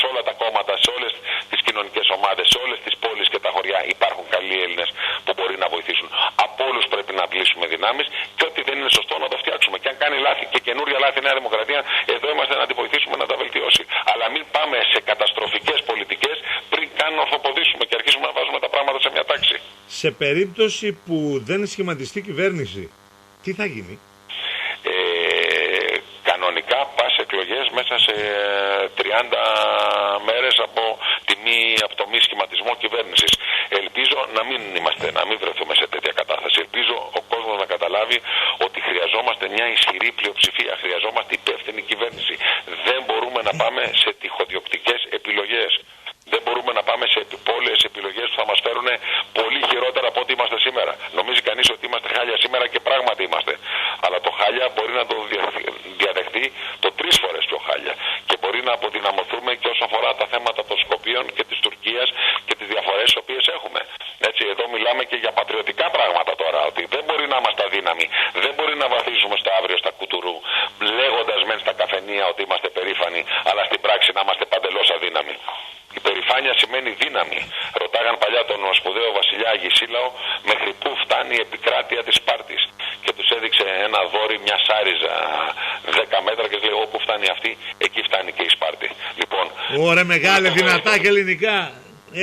σε όλα τα κόμματα, σε όλες τις κοινωνικές ομάδες, σε όλες τις πόλεις και τα χωριά υπάρχουν καλοί Έλληνες που μπορεί να βοηθήσουν. Από όλους πρέπει να πλήσουμε δυνάμεις και ό,τι δεν είναι σωστό να το φτιάξουμε. Και αν κάνει λάθη και καινούρια λάθη η Νέα Δημοκρατία, εδώ είμαστε να την βοηθήσουμε να τα βελτιώσει. Αλλά μην πάμε σε καταστροφικές πολιτικές πριν καν ορθοποδήσουμε και αρχίσουμε να βάζουμε τα πράγματα σε μια τάξη. Σε περίπτωση που δεν σχηματιστεί κυβέρνηση, τι θα γίνει? Κανονικά πας εκλογές μέσα σε 30 μέρες από το μη σχηματισμό κυβέρνησης. Ελπίζω να μην βρεθούμε σε τέτοια κατάσταση. Ελπίζω ο κόσμος να καταλάβει ότι χρειαζόμαστε μια ισχυρή πλειοψηφία. Χρειαζόμαστε υπεύθυνη κυβέρνηση. Δεν μπορούμε να πάμε σε τυχοδιοκτικές επιλογές. Δεν μπορούμε να πάμε σε επιπόλαιες επιλογές που θα μας φέρουν πολύ χειρότερα από ό,τι είμαστε σήμερα. Νομίζει κανείς ότι είμαστε χάλια σήμερα και πράγματι είμαστε. Αλλά το χάλια μπορεί να το διαδεχτεί το 3 φορές πιο χάλια. Και μπορεί να αποδυναμωθούμε και όσον αφορά τα θέματα των Σκοπίων και της Τουρκίας και τις διαφορές τις οποίες έχουμε. Έτσι, εδώ μιλάμε και για πατριωτικά πράγματα τώρα. Ότι δεν μπορεί να είμαστε αδύναμοι. Δεν μπορεί να βαθίζουμε στο αύριο στα κουτουρού. Λέγοντας μεν στα καφενεία ότι είμαστε περήφανοι, αλλά στην πράξη να είμαστε παντελώς αδύναμοι. Η περηφάνεια σημαίνει δύναμη. Ρωτάγαν παλιά τον σπουδαίο βασιλιά Αγισίλαο μέχρι πού φτάνει η επικράτεια της Σπάρτης. Και τους έδειξε ένα δόρυ, μια σάριζα 10 μέτρα και λέει: όπου φτάνει αυτή, εκεί φτάνει και η Σπάρτη. Λοιπόν. Ωραία, μεγάλε, δυνατά και ελληνικά.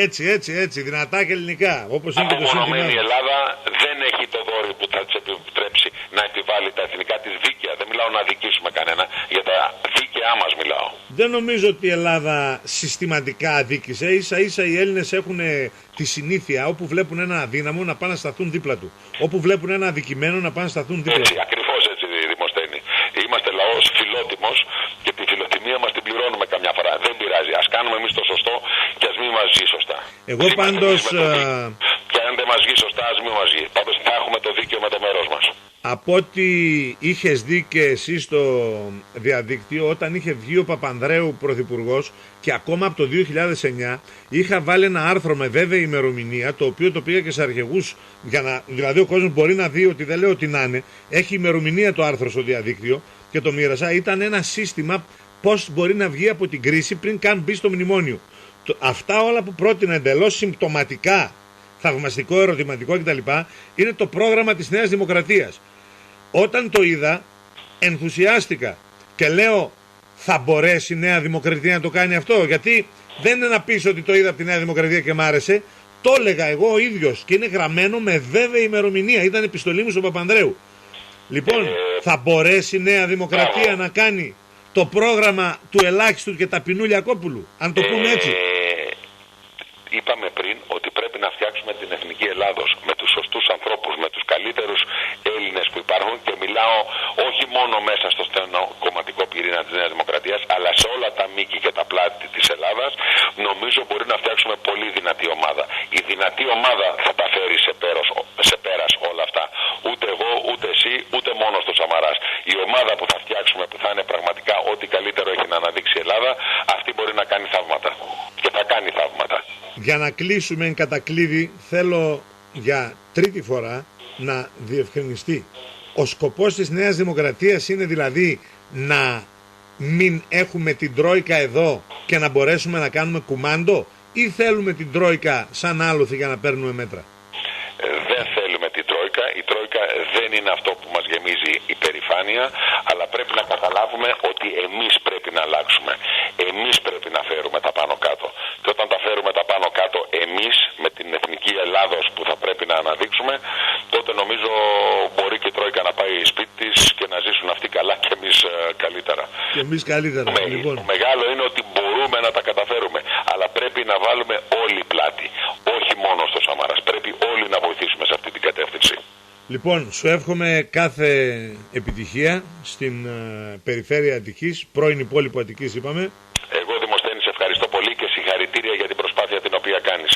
Έτσι, δυνατά και ελληνικά. Όπως είναι και το σύνθημα. Η Ελλάδα δεν έχει το δόρυ που θα της επιτρέψει να επιβάλλει τα εθνικά της δίκαια. Δεν μιλάω να δικήσουμε κανένα, για τα δίκαιά μας μιλάω. Δεν νομίζω ότι η Ελλάδα συστηματικά αδίκησε. Ίσα-ίσα οι Έλληνες έχουν τη συνήθεια όπου βλέπουν ένα αδύναμο να πάνε να σταθούν δίπλα του. Όπου βλέπουν ένα αδικημένο να πάνε να σταθούν δίπλα του. Ακριβώς έτσι, Δημοσθένη. Είμαστε λαός φιλότιμος και τη φιλοτιμία μας την πληρώνουμε καμιά φορά. Δεν πειράζει. Ας κάνουμε εμείς το σωστό και ας μην μας βγει σωστά. Εγώ πάντως. Και αν δεν μας βγει σωστά, ας μην μας βγει. Πάντως θα έχουμε το δίκαιο με το μέρος μας. Από ό,τι είχες δει και εσύ στο διαδίκτυο, όταν είχε βγει ο Παπανδρέου πρωθυπουργός και ακόμα από το 2009 είχα βάλει ένα άρθρο με βέβαιη ημερομηνία, το οποίο το πήγα και σε αρχηγούς, δηλαδή ο κόσμος μπορεί να δει ότι δεν λέω τι να είναι, έχει ημερομηνία το άρθρο στο διαδίκτυο και το μοίρασα. Ήταν ένα σύστημα πώς μπορεί να βγει από την κρίση πριν καν μπει στο μνημόνιο. Αυτά όλα που πρότεινα εντελώς συμπτωματικά, θαυμαστικό, ερωτηματικό κτλ. Είναι το πρόγραμμα της Νέας Δημοκρατίας. Όταν το είδα, ενθουσιάστηκα και λέω: θα μπορέσει η Νέα Δημοκρατία να το κάνει αυτό? Γιατί δεν είναι να πεις ότι το είδα από τη Νέα Δημοκρατία και μ' άρεσε. Το έλεγα εγώ ο ίδιος και είναι γραμμένο με βέβαιη ημερομηνία. Ήταν επιστολή μου στον Παπανδρέου. Λοιπόν, θα μπορέσει η Νέα Δημοκρατία να κάνει το πρόγραμμα του ελάχιστου και ταπεινού Λιακόπουλου, αν το πούμε έτσι? Είπαμε πριν ότι πρέπει να φτιάξουμε την εθνική Ελλάδος με τους σωστούς ανθρώπους, με τους καλύτερους Έλληνες που υπάρχουν, και μιλάω όχι μόνο μέσα στο στενό κομματικό πυρήνα της Νέας Δημοκρατίας, αλλά σε όλα τα μήκη και τα πλάτη της Ελλάδας. Νομίζω μπορεί να φτιάξουμε πολύ δυνατή ομάδα. Η δυνατή ομάδα θα τα φέρει σε πέρας όλα αυτά. Ούτε εγώ, ούτε εσύ, ούτε μόνος του Σαμαράς. Η ομάδα που θα φτιάξουμε, που θα είναι πραγματικά ό,τι καλύτερο έχει να αναδείξει η Ελλάδα, αυτή μπορεί να κάνει θαύματα. Και θα κάνει θαύματα. Για να κλείσουμε εν κατακλείδη, θέλω για τρίτη φορά να διευκρινιστεί. Ο σκοπός της Νέας Δημοκρατίας είναι δηλαδή να μην έχουμε την Τρόικα εδώ και να μπορέσουμε να κάνουμε κουμάντο, ή θέλουμε την Τρόικα σαν άλοθη για να παίρνουμε μέτρα? Δεν θέλουμε την Τρόικα. Η Τρόικα δεν είναι αυτό που μας γεμίζει υπερηφάνεια, αλλά πρέπει να καταλάβουμε ότι εμείς πρέπει να αλλάξουμε. Εμείς πρέπει να φέρουμε τα πάνω κάτω. Και όταν τα φέρουμε τα πάνω κάτω εμείς, με την εθνική Ελλάδος που θα πρέπει να αναδείξουμε, τότε νομίζω μπορεί και η Τρόικα να πάει σπίτι της και να ζήσουν αυτοί καλά και εμείς καλύτερα. Και εμείς καλύτερα. Λοιπόν. Το μεγάλο είναι ότι μπορούμε να τα καταφέρουμε, αλλά πρέπει να βάλουμε όλοι πλάτη. Όχι μόνο στο Σαμαράς. Πρέπει όλοι να βοηθήσουμε σε αυτή την κατεύθυνση. Λοιπόν, σου εύχομαι κάθε επιτυχία στην περιφέρεια Αττικής, πρώην υπόλοιπο Αττικής είπαμε. Εγώ, Δημοσθένη, σε ευχαριστώ πολύ και συγχαρητήρια για την προσπάθεια την οποία κάνεις.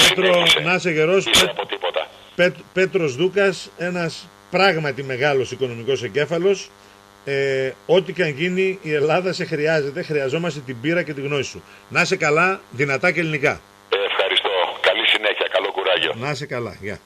Πέτρο, να είσαι γερός. Από τίποτα. Πέτρος Δούκας, ένας πράγματι μεγάλος οικονομικός εγκέφαλος. Ό,τι και αν γίνει, η Ελλάδα σε χρειάζεται. Χρειαζόμαστε την πείρα και τη γνώση σου. Να είσαι καλά, δυνατά και ελληνικά. Ευχαριστώ. Καλή συνέχεια. Καλό κουράγιο. Να είσαι καλά. Γεια.